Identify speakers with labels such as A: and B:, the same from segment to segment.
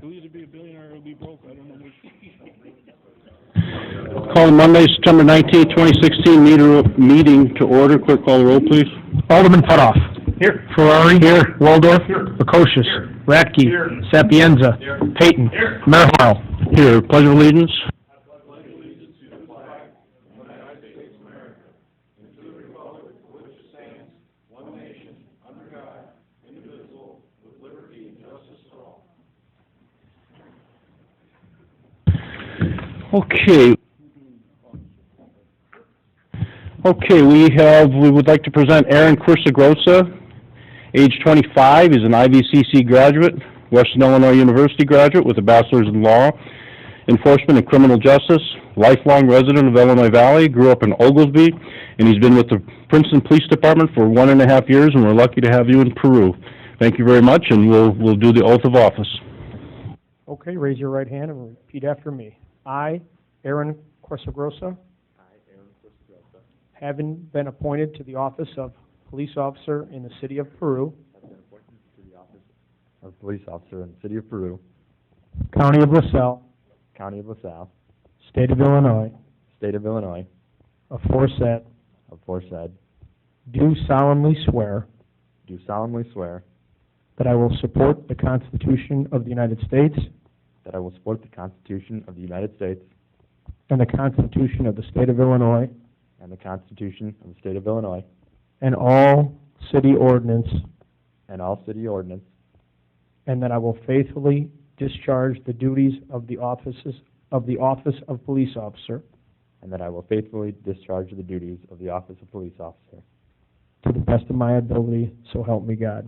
A: He'll either be a billionaire or he'll be broke. I don't know which.
B: Call Monday, September 19th, 2016 meeting to order. Clerk, call the roll, please.
C: Alderman Putoff.
B: Here.
C: Ferrari. Here. Waldorf. Here. Precocious. Here. Radke. Here. Sapienza. Here. Payton. Here. Mayor Harrell.
B: Here. Pledge of allegiance. Okay. We would like to present Aaron Quirsagrosa, age 25, is an IVCC graduate, Western Illinois University graduate with a bachelor's in law, enforcement and criminal justice, lifelong resident of Illinois Valley, grew up in Oglesby, and he's been with the Princeton Police Department for 1.5 years, and we're lucky to have you in Peru. Thank you very much, and we'll do the oath of office.
C: Okay, raise your right hand and repeat after me. I, Aaron Quirsagrosa, having been appointed to the office of police officer in the city of Peru, County of LaSalle, State of Illinois, aforesaid, do solemnly swear that I will support the Constitution of the United States and the Constitution of the State of Illinois and all city ordinance, and that I will faithfully discharge the duties of the office of police officer to the best of my ability, so help me God.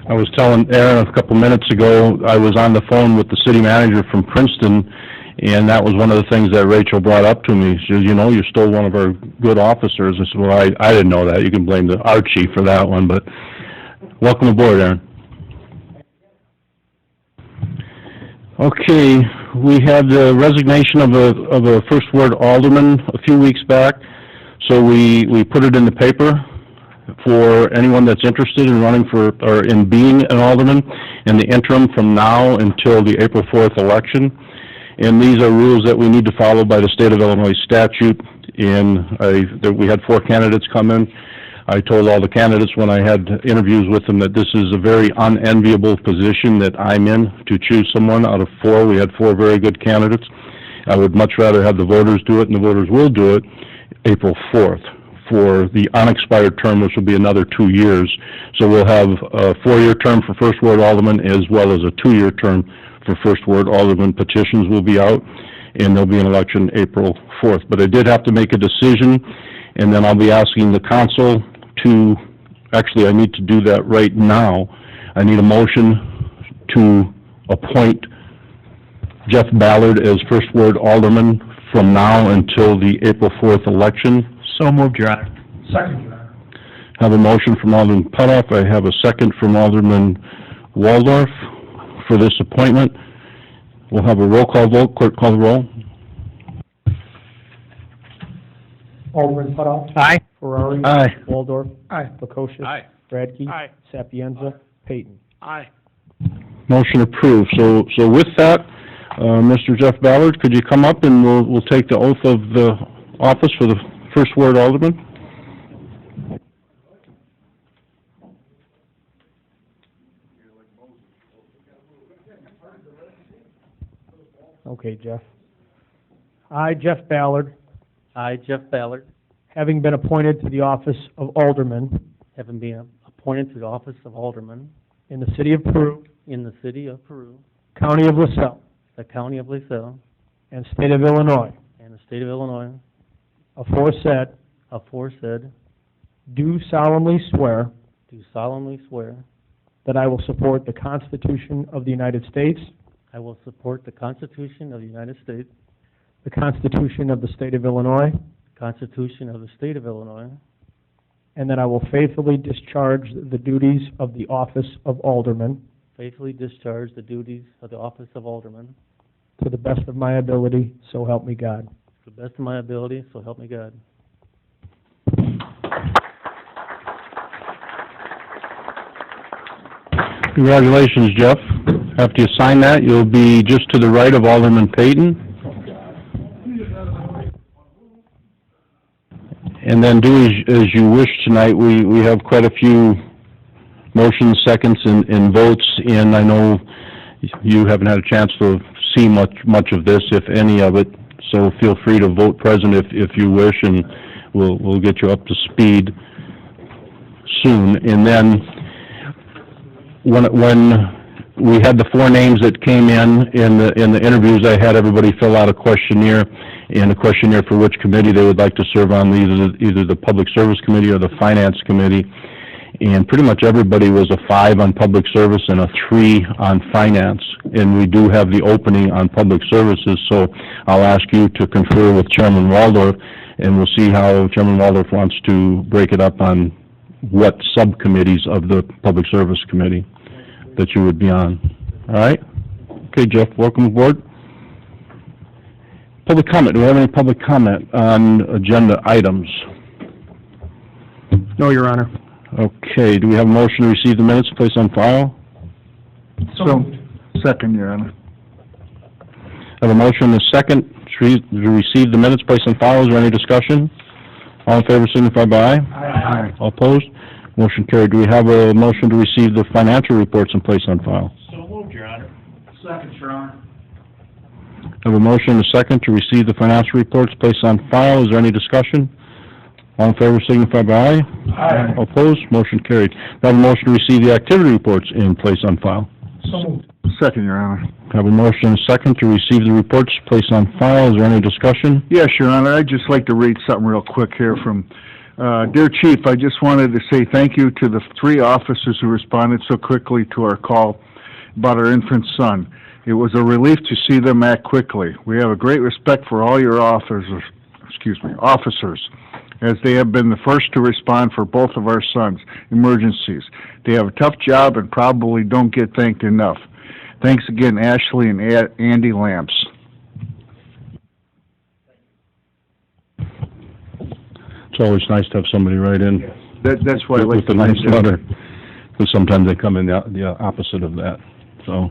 B: I was telling Aaron a couple minutes ago, I was on the phone with the city manager from Princeton, and that was one of the things that Rachel brought up to me. She says, you know, you're still one of our good officers. I said, well, I didn't know that. You can blame our chief for that one, but welcome aboard, Aaron. Okay, we had the resignation of a first ward alderman a few weeks back, so we put it in the paper for anyone that's interested in running for, or in being an alderman in the interim from now until the April 4th election. And these are rules that we need to follow by the state of Illinois statute. We had 4 candidates come in. I told all the candidates when I had interviews with them that this is a very unenviable position that I'm in, to choose someone out of 4. We had 4 very good candidates. I would much rather have the voters do it, and the voters will do it April 4th. For the unexpired term, which will be another 2 years. So we'll have a 4-year term for first ward alderman as well as a 2-year term for first ward alderman. Petitions will be out, and there'll be an election April 4th. But I did have to make a decision, and then I'll be asking the council to, actually I need to do that right now. I need a motion to appoint Jeff Ballard as first ward alderman from now until the April 4th election.
C: So moved, Your Honor. Second, Your Honor.
B: Have a motion from Alderman Putoff. I have a second from Alderman Waldorf for this appointment. We'll have a roll call vote. Clerk, call the roll.
C: Alderman Putoff. Aye. Ferrari.
B: Aye.
C: Waldorf. Aye. Precocious.
A: Aye.
C: Radke.
A: Aye.
C: Sapienza. Payton.
A: Aye.
B: Motion approved. So with that, Mr. Jeff Ballard, could you come up and we'll take the oath of the office for the first ward alderman?
C: Okay, Jeff. I, Jeff Ballard, having been appointed to the office of alderman in the city of Peru, County of LaSalle, and State of Illinois, aforesaid, do solemnly swear that I will support the Constitution of the United States, the Constitution of the State of Illinois, and that I will faithfully discharge the duties of the office of alderman to the best of my ability, so help me God.
D: to the best of my ability, so help me God.
B: Congratulations, Jeff. After you sign that, you'll be just to the right of Alderman Payton. And then do as you wish tonight. We have quite a few motions, seconds, and votes, and I know you haven't had a chance to see much of this, if any of it, so feel free to vote present if you wish, and we'll get you up to speed soon. And then when we had the 4 names that came in the interviews, I had everybody fill out a questionnaire, and a questionnaire for which committee they would like to serve on, either the Public Service Committee or the Finance Committee. And pretty much everybody was a 5 on Public Service and a 3 on Finance. And we do have the opening on Public Services, so I'll ask you to confer with Chairman Waldorf, and we'll see how Chairman Waldorf wants to break it up on what subcommittees of the Public Service Committee that you would be on. All right? Okay, Jeff, welcome aboard. Public comment. Do we have any public comment on agenda items?
C: No, Your Honor.
B: Okay, do we have a motion to receive the minutes placed on file?
E: So, second, Your Honor.
B: I have a motion and a second to receive the minutes placed on file. Is there any discussion? All in favor signify by aye.
E: Aye.
B: All opposed? Motion carried. Do we have a motion to receive the financial reports and place on file?
A: So moved, Your Honor.
E: Second, Your Honor.
B: I have a motion and a second to receive the financial reports placed on file. Is there any discussion? All in favor signify by aye.
E: Aye.
B: All opposed? Motion carried. I have a motion to receive the activity reports and place on file.
E: So moved. Second, Your Honor.
B: I have a motion and a second to receive the reports placed on file. Is there any discussion?
E: Yes, Your Honor, I'd just like to read something real quick here from, Dear Chief, I just wanted to say thank you to the 3 officers who responded so quickly to our call about our infant son. It was a relief to see them act quickly. We have a great respect for all your officers, as they have been the first to respond for both of our sons' emergencies. They have a tough job and probably don't get thanked enough. Thanks again, Ashley and Andy Lamps.
B: It's always nice to have somebody write in
E: That's why I like
B: with a
E: to
B: nice
E: mention.
B: letter, because sometimes they come in the opposite of that, so.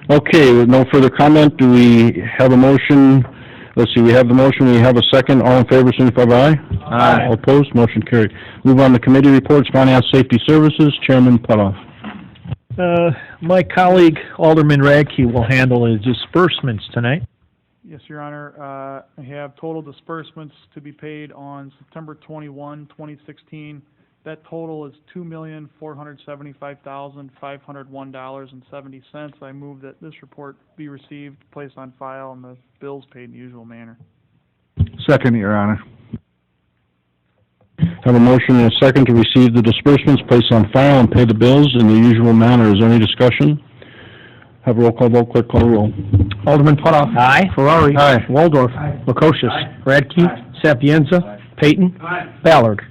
B: Okay, with no further comment, do we have a motion? Let's see, we have the motion, we have a second. All in favor, signify by aye.
E: Aye.
B: All opposed, motion carried. Move on to committee reports, Finance, Safety Services, Chairman Putoff.
F: My colleague Alderman Radke will handle his disbursements tonight.
A: Yes, Your Honor. I have total disbursements to be paid on September 21, 2016. That total is $2,475,501.70. I move that this report be received, placed on file, and the bills paid in the usual manner.
E: Second, Your Honor.
B: Have a motion and a second to receive the disbursements, place on file, and pay the bills in the usual manner. Is there any discussion? Have a roll call vote, clerk call the roll.
C: Alderman Putoff.
F: Aye.
C: Ferrari.
E: Aye.
C: Waldorf. Lukosius. Radke. Sapienza. Payton. Ballard.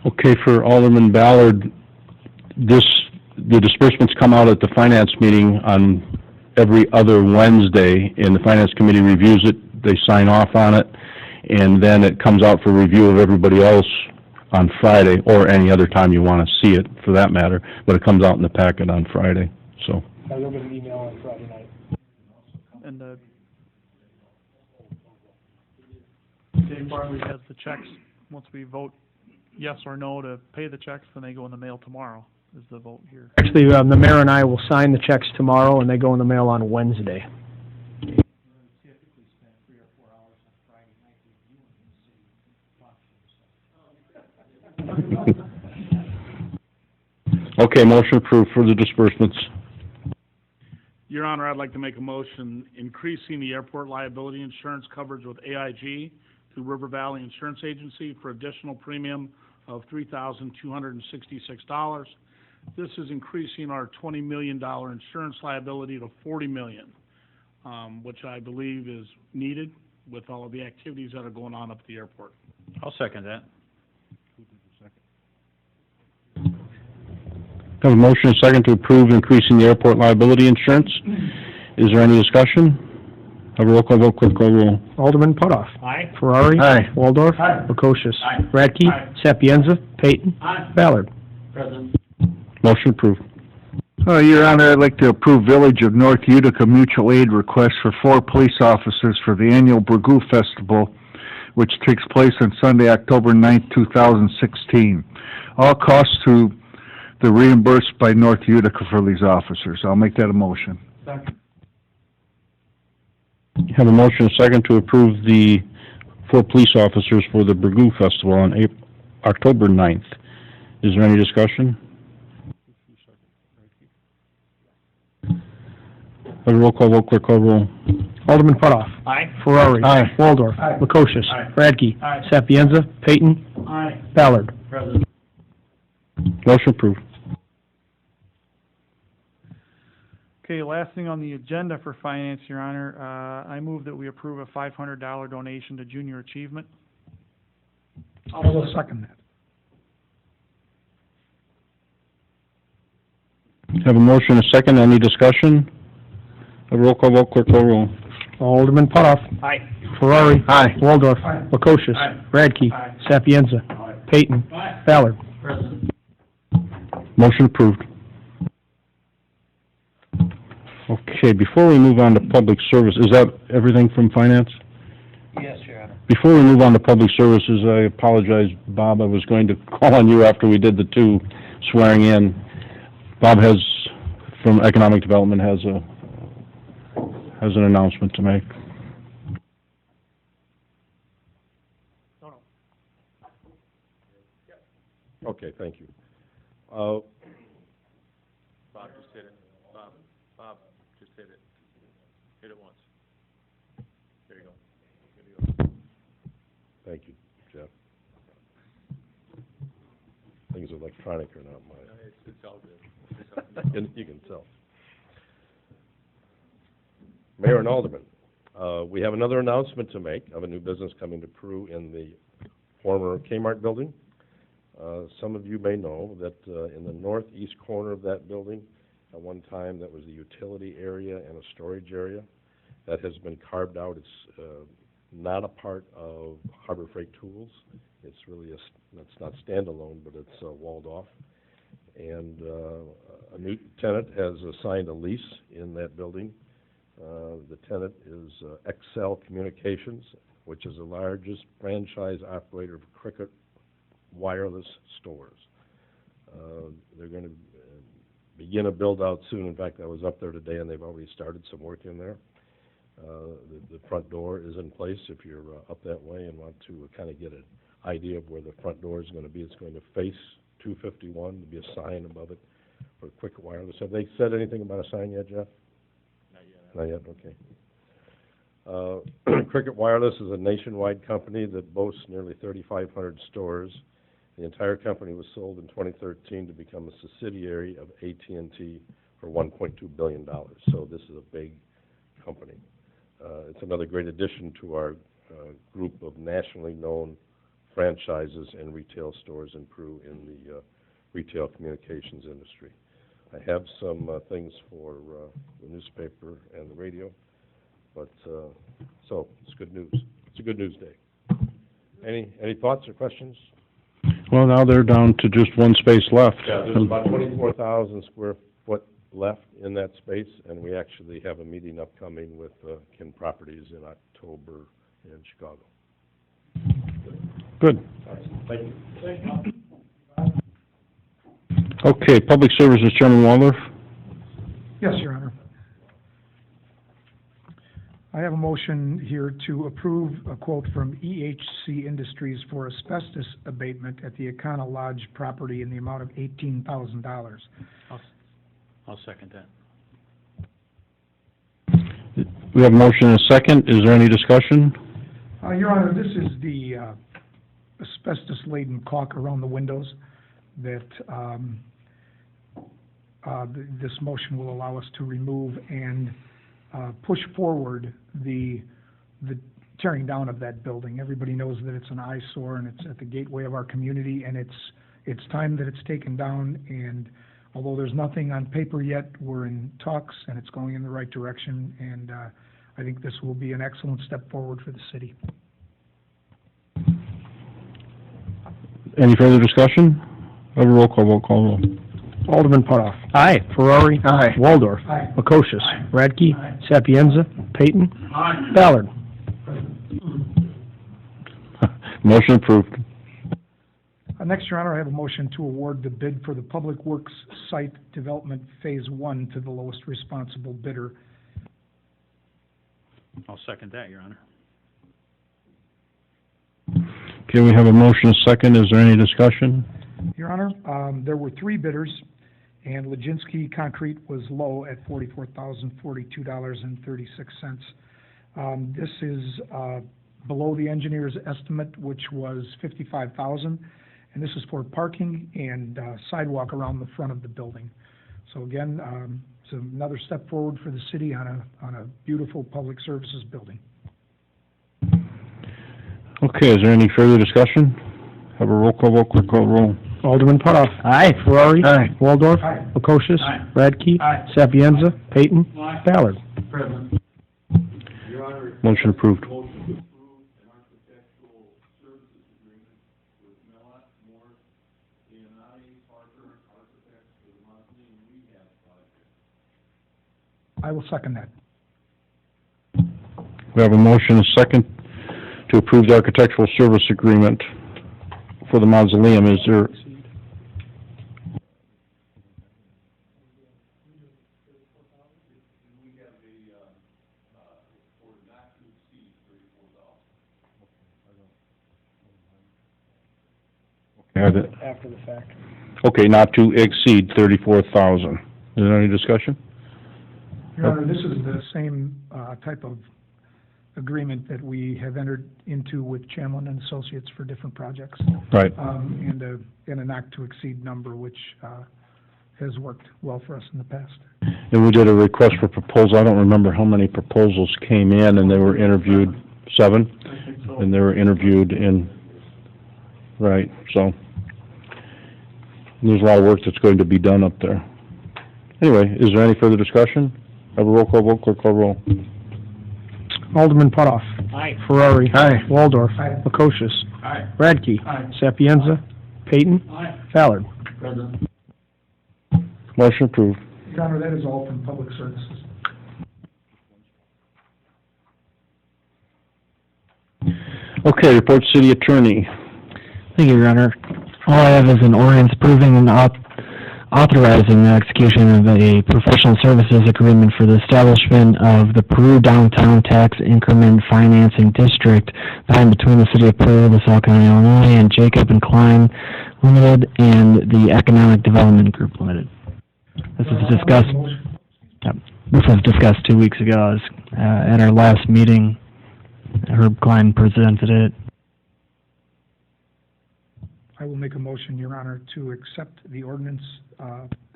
B: Okay, for Alderman Ballard, the disbursements come out at the finance meeting on every other Wednesday, and the finance committee reviews it, they sign off on it, and then it comes out for review of everybody else on Friday, or any other time you want to see it, for that matter, but it comes out in the packet on Friday, so.
C: You'll get an email on Friday night.
A: And Dave Barley has the checks. Once we vote yes or no to pay the checks, then they go in the mail tomorrow, is the vote here.
C: Actually, the mayor and I will sign the checks tomorrow, and they go in the mail on Wednesday.
B: Okay, motion approved for the disbursements.
G: Your Honor, I'd like to make a motion increasing the airport liability insurance coverage with AIG through River Valley Insurance Agency for additional premium of $3,266. This is increasing our $20 million insurance liability to $40 million, which I believe is needed with all of the activities that are going on up at the airport.
D: I'll second that.
B: Have a motion and a second to approve increasing the airport liability insurance. Is there any discussion? Have a roll call vote, clerk call roll.
C: Alderman Putoff.
G: Aye.
C: Ferrari.
E: Aye.
C: Waldorf.
G: Aye.
C: Lukosius.
G: Aye.
C: Radke.
G: Aye.
C: Sapienza. Peyton. Ballard.
B: Motion approved.
E: Your Honor, I'd like to approve Village of North Utica mutual aid request for 4 police officers for the annual Burgoo Festival, which takes place on Sunday, October 9th, 2016. All costs to the reimbursed by North Utica for these officers. I'll make that a motion.
B: Have a motion and a second to approve the 4 police officers for the Burgoo Festival on October 9th. Is there any discussion? Have a roll call vote, clerk call roll.
C: Alderman Putoff.
G: Aye.
C: Ferrari.
E: Aye.
C: Waldorf.
G: Aye.
C: Lukosius.
G: Aye.
C: Radke.
G: Aye.
C: Sapienza. Peyton.
G: Aye.
C: Ballard.
B: Motion approved.
A: Okay, last thing on the agenda for finance, Your Honor, I move that we approve a $500 donation to Junior Achievement.
C: I will second that.
B: Have a motion and a second. Any discussion? Have a roll call vote, clerk call roll.
C: Alderman Putoff.
G: Aye.
C: Ferrari.
E: Aye.
C: Waldorf.
G: Aye.
C: Lukosius.
G: Aye.
C: Radke.
G: Aye.
C: Sapienza.
G: Aye.
C: Peyton.
G: Aye.
C: Ballard.
B: Motion approved. Okay, before we move on to public service, is that everything from finance?
D: Yes, Your Honor.
B: Before we move on to public services, I apologize, Bob, I was going to call on you after we did the 2 swearing in. Bob from Economic Development, has an announcement to make.
H: Okay, thank you.
D: Bob, just hit it. Bob, just hit it. Hit it once. There you go. There you go.
H: Thank you, Jeff. Things are electronic or not, mine.
D: It's all good. It's all good.
H: You can tell. Mayor and Alderman, we have another announcement to make of a new business coming to Peru in the former Kmart building. Some of you may know that in the northeast corner of that building, at one time, that was a utility area and a storage area. That has been carved out. It's not a part of Harbor Freight Tools. It's really it's not standalone, but it's walled off. And a new tenant has signed a lease in that building. The tenant is Excel Communications, which is the largest franchise operator of Cricket wireless stores. They're going to begin a build-out soon. In fact, I was up there today, and they've already started some work in there. The front door is in place if you're up that way and want to kind of get an idea of where the front door is going to be. It's going to face 251. There'll be a sign above it for Cricket Wireless. Have they said anything about a sign yet, Jeff? Not yet, okay. Cricket Wireless is a nationwide company that boasts nearly 3,500 stores. The entire company was sold in 2013 to become a subsidiary of AT&T for $1.2 billion. So this is a big company. It's another great addition to our group of nationally known franchises and retail stores in Peru in the retail communications industry. I have some things for the newspaper and the radio, but so it's good news. It's a good news day. Any thoughts or questions?
B: Well, now they're down to just 1 space left.
H: Yeah, there's about 24,000 square foot left in that space, and we actually have a meeting upcoming with Kin Properties in October in Chicago.
B: Good.
H: Thank you.
B: Okay, public services, Chairman Waldorf.
I: Yes, Your Honor. I have a motion here to approve a quote from EHC Industries for asbestos abatement at the Econo Lodge property in the amount of $18,000.
D: I'll second that.
B: We have a motion and a second. Is there any discussion?
I: Your Honor, this is the asbestos-laden caulk around the windows that this motion will allow us to remove and push forward the tearing down of that building. Everybody knows that it's an eyesore and it's at the gateway of our community, and it's time that it's taken down. And although there's nothing on paper yet, we're in talks and it's going in the right direction. And I think this will be an excellent step forward for the city.
B: Any further discussion? Have a roll call roll.
C: Alderman Putoff.
F: Aye.
C: Ferrari.
E: Aye.
C: Waldorf.
I: Aye.
C: Makosha. Radke. Sapienza. Payton. Ballard.
B: Motion approved.
I: Next, Your Honor, I have a motion to award the bid for the Public Works Site Development Phase 1 to the lowest responsible bidder.
D: I'll second that, Your Honor.
B: Okay, we have a motion, a second. Is there any discussion?
I: Your Honor, there were 3 bidders, and Leginsky Concrete was low at $44,042.36. This is below the engineer's estimate, which was $55,000, and this is for parking and sidewalk around the front of the building. So again, it's another step forward for the city on a beautiful public services building.
B: Okay, is there any further discussion? Have a roll call vote, quick call roll.
C: Alderman Putoff. Aye. Ferrari.
E: Aye.
C: Waldorf.
I: Aye.
C: Makosha.
G: Aye.
C: Radke.
G: Aye.
C: Sapienza. Payton.
G: Aye.
C: Ballard.
G: Present.
B: Motion approved.
I: I will second that.
B: We have a motion, a second, to approve the architectural service agreement for the mausoleum. Is there?
C: After the fact.
B: Okay, not to exceed $34,000. Is there any discussion?
I: Your Honor, this is the same type of agreement that we have entered into with Chamlin and Associates for different projects,
B: Right.
I: and a not-to-exceed number, which has worked well for us in the past.
B: And we did a request for proposal. I don't remember how many proposals came in, and they were interviewed, 7?
G: I think so.
B: And they were interviewed in, right, so there's a lot of work that's going to be done up there. Anyway, is there any further discussion? Have a roll call vote, clerk call roll.
C: Alderman Putoff.
G: Aye.
C: Ferrari.
E: Aye.
C: Waldorf.
I: Aye.
C: Makosha.
G: Aye.
C: Radke.
G: Aye.
C: Sapienza. Payton.
G: Aye.
C: Ballard.
G: Present.
B: Motion approved.
I: Your Honor, that is all from Public Services.
B: Okay, report city attorney.
J: Thank you, Your Honor. All I have is an ordinance approving and authorizing the execution of a professional services agreement for the establishment of the Peru Downtown Tax Increment Financing District by and between the City of Peru, LaSalle County, Illinois, and Jacob and Klein Limited and the Economic Development Group Limited. This was discussed. This was discussed 2 weeks ago at our last meeting. Herb Klein presented it.
I: I will make a motion, Your Honor, to accept the ordinance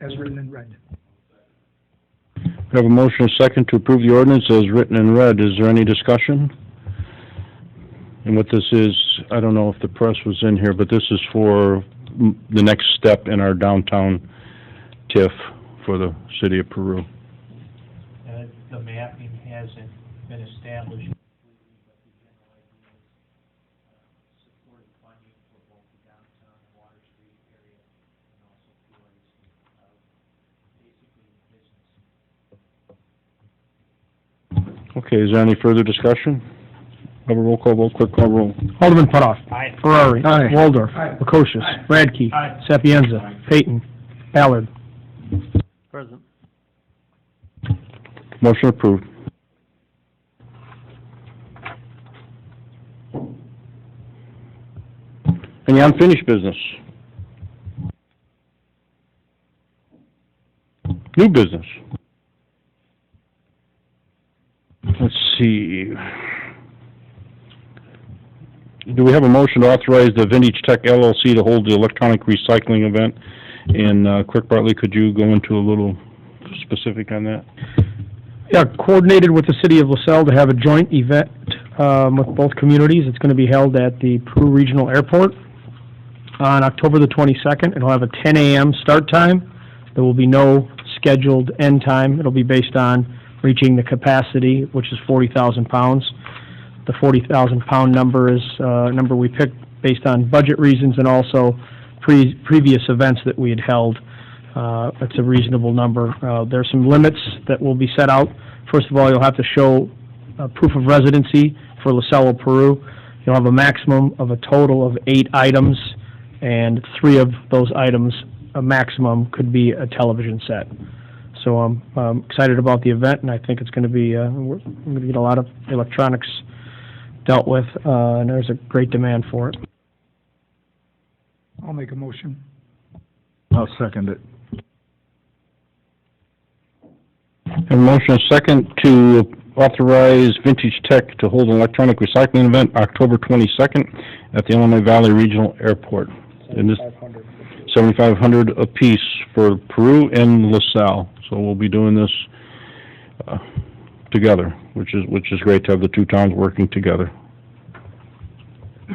I: as written and read.
B: We have a motion, a second, to approve the ordinance as written and read. Is there any discussion? And what this is, I don't know if the press was in here, but this is for the next step in our downtown TIF for the city of Peru.
C: The mapping hasn't been established.
B: Okay, is there any further discussion? Have a roll call vote, quick call roll.
C: Alderman Putoff.
G: Aye.
C: Ferrari.
E: Aye.
C: Waldorf.
I: Aye.
C: Makosha.
G: Aye.
C: Radke.
G: Aye.
C: Sapienza. Payton. Ballard.
A: Present.
B: Motion approved. Any unfinished business? New business? Let's see. Do we have a motion to authorize the Vintage Tech LLC to hold the electronic recycling event? And Clerk Bartley, could you go into a little specific on that?
C: Yeah, coordinated with the city of LaSalle to have a joint event with both communities. It's going to be held at the Peru Regional Airport on October the 22nd. It'll have a 10 a.m. start time. There will be no scheduled end time. It'll be based on reaching the capacity, which is 40,000 pounds. The 40,000 pound number is a number we picked based on budget reasons and also previous events that we had held. It's a reasonable number. There's some limits that will be set out. First of all, you'll have to show proof of residency for LaSalle, Peru. You'll have a maximum of a total of 8 items, and 3 of those items, a maximum, could be a television set. So I'm excited about the event, and I think it's going to be, we're going to get a lot of electronics dealt with, and there's a great demand for it.
I: I'll make a motion.
E: I'll second it.
B: Have a motion and a second to authorize Vintage Tech to hold an electronic recycling event October 22nd at the Illinois Valley Regional Airport. And this $7,500 apiece for Peru and LaSalle. So we'll be doing this together, which is great to have the two towns working together.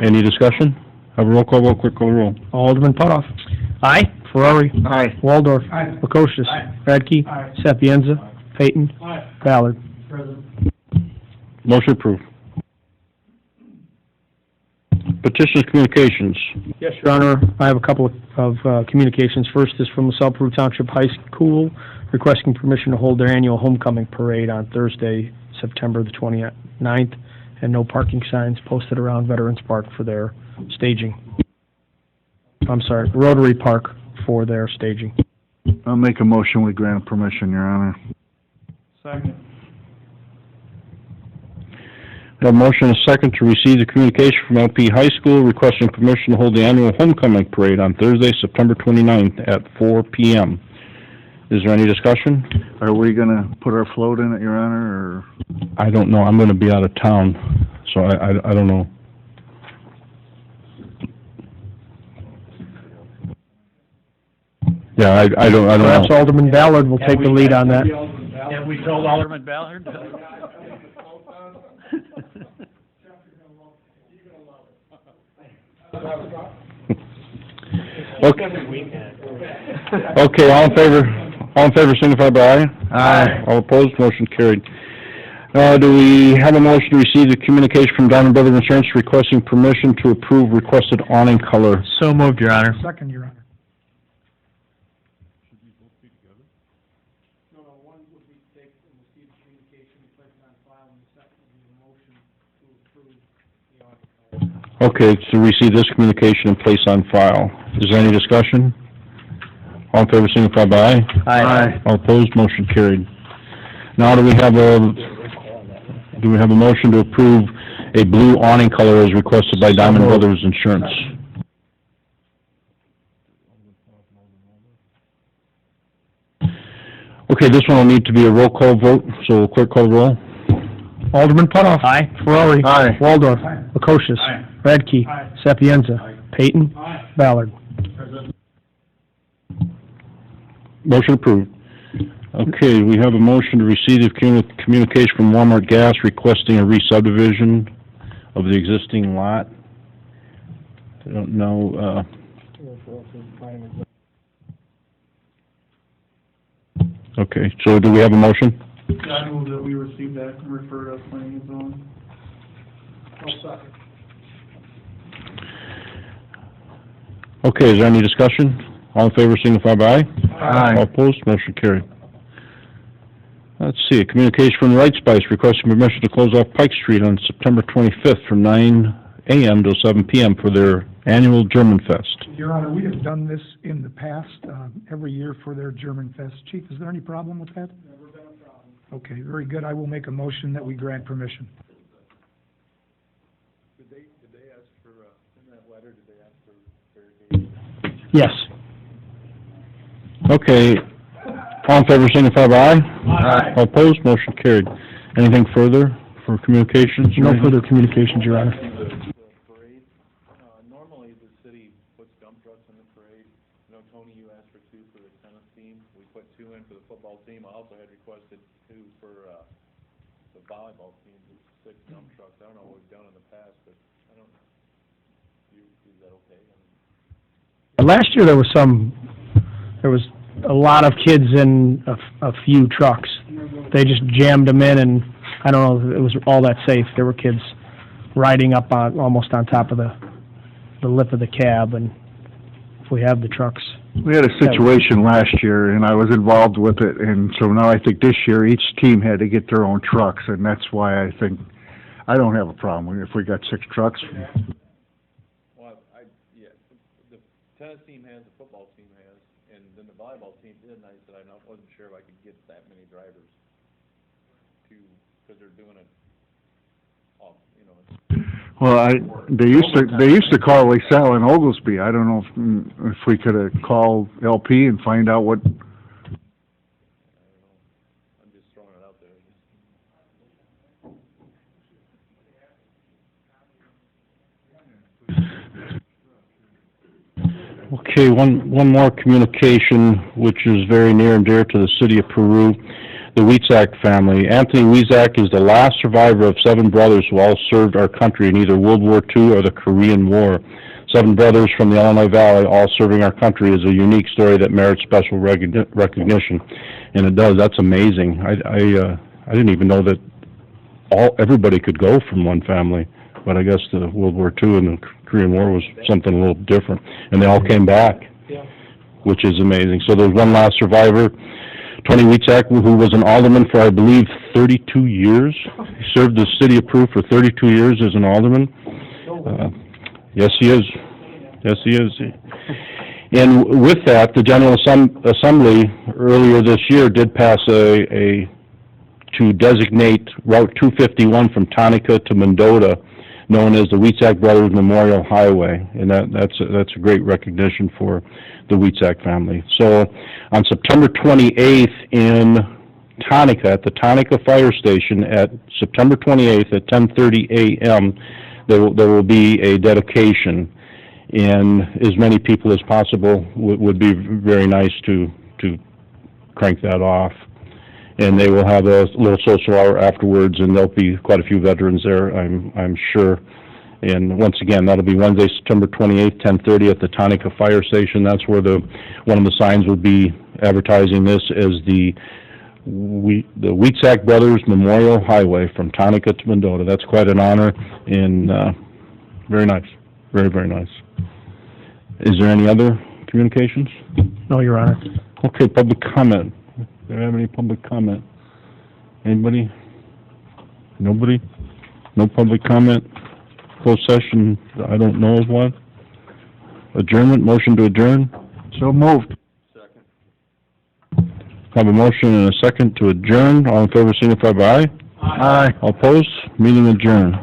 B: Any discussion? Have a roll call vote, quick call the roll.
C: Alderman Putoff. Aye. Ferrari.
E: Aye.
C: Waldorf.
I: Aye.
C: Lukosius.
I: Aye.
C: Radke.
I: Aye.
C: Sapienza. Payton.
I: Aye.
C: Ballard.
B: Motion approved. Petitions, communications.
C: Yes, Your Honor, I have a couple of communications. First is from LaSalle Peru Township High School requesting permission to hold their annual homecoming parade on Thursday, September the 29th, and no parking signs posted around Veterans Park for their staging. I'm sorry, Rotary Park for their staging.
E: I'll make a motion, we grant permission, Your Honor.
A: Second.
B: We have a motion and a second to receive the communication from LP High School requesting permission to hold the annual homecoming parade on Thursday, September 29th at 4 p.m. Is there any discussion?
E: Are we gonna put our float in it, Your Honor, or?
B: I don't know. I'm going to be out of town, so I don't know. Yeah, I don't
C: Perhaps
B: know.
C: Alderman Ballard will take the lead on that.
A: Have we told Alderman Ballard?
B: Okay, all in favor signify by aye. Aye. All opposed, motion carried. Do we have a motion to receive the communication from Diamond Brothers Insurance requesting permission to approve requested awning color?
F: So moved, Your Honor.
I: Second, Your Honor.
B: Okay, to receive this communication and place on file. Is there any discussion? All in favor signify by aye.
C: Aye.
B: All opposed, motion carried. Now, do we have a motion to approve a blue awning color as requested by Diamond Brothers Insurance? Okay, this one will need to be a roll call vote, so clerk call the roll.
C: Alderman Putoff. Aye. Ferrari.
E: Aye.
C: Waldorf.
I: Aye.
C: Lukosius.
I: Aye.
C: Radke.
I: Aye.
C: Sapienza.
I: Aye.
C: Payton.
I: Aye.
C: Ballard.
B: Motion approved. Okay, we have a motion to receive the communication from Walmart Gas requesting a re-subdivision of the existing lot. I don't know, okay, so do we have a motion?
A: I move that we receive that and refer to planning and zoning.
B: Okay, is there any discussion? All in favor signify by aye.
E: Aye.
B: All opposed, motion carried. Let's see, a communication from the Right Spice requesting permission to close off Pike Street on September 25th from 9 a.m. to 7 p.m. for their annual German Fest.
I: Your Honor, we have done this in the past, every year for their German Fest. Chief, is there any problem with that? Never been a problem. Okay, very good. I will make a motion that we grant permission.
D: Did they ask for, in that letter, did they ask for irrigation?
C: Yes.
B: Okay, all in favor signify by aye.
I: Aye.
B: All opposed, motion carried. Anything further for communications?
C: No further communications, Your Honor.
D: The parade, normally the city puts dump trucks in the parade. I know, Tony, you asked for 2 for the tennis team. We put 2 in for the football team. I also had requested 2 for, the volleyball team, 6 dump trucks. I don't know what we've done in the past, but I don't, is that okay?
C: Last year there was a lot of kids in a few trucks. they just jammed them in, and I don't know if it was all that safe. There were kids riding up on, almost on top of the lip of the cab, and if we have the trucks.
E: We had a situation last year, and I was involved with it, and so now I think this year, each team had to get their own trucks, and that's why I think, I don't have a problem if we got 6 trucks.
D: Well, yeah, the tennis team has, the football team has, and then the volleyball team did, and I said I wasn't sure if I could get that many drivers to, because they're doing it all, you know.
E: Well, they used to call LaSalle and Oglesby. I don't know if we could have called LP and find out what.
D: I don't know, I'm just throwing it out there.
B: Okay, one more communication, which is very near and dear to the city of Peru, the Wietzak family. Anthony Wietzak is the last survivor of 7 brothers who all served our country in either World War II or the Korean War. 7 brothers from the Illinois Valley all serving our country is a unique story that merits special recognition, and it does. That's amazing. I didn't even know that everybody could go from one family, but I guess the World War II and the Korean War was something a little different, and they all came back, which is amazing. So there's one last survivor, Tony Wietzak, who was an alderman for, I believe, 32 years. He served the city of Peru for 32 years as an alderman. Yes, he is. Yes, he is. And with that, the General Assembly earlier this year did pass to designate Route 251 from Tonica to Mendota, known as the Wietzak Brothers Memorial Highway, and that's a great recognition for the Wietzak family. So on September 28th in Tonica, at the Tonica Fire Station, at September 28th at 10:30 a.m., there will be a dedication, and as many people as possible would be very nice to crank that off. And they will have a little social hour afterwards, and there'll be quite a few veterans there, I'm sure. And once again, that'll be Wednesday, September 28th, 10:30 at the Tonica Fire Station. That's where one of the signs will be advertising this as the Wietzak Brothers Memorial Highway from Tonica to Mendota. That's quite an honor, and very nice, very, very nice. Is there any other communications?
C: No, Your Honor.
B: Okay, public comment. Do you have any public comment? Anybody? Nobody? No public comment? Closed session, I don't know of one. Adjournment, motion to adjourn?
E: So moved.
B: Have a motion and a second to adjourn. All in favor, signify by aye.
E: Aye.
B: All opposed? Meeting adjourned.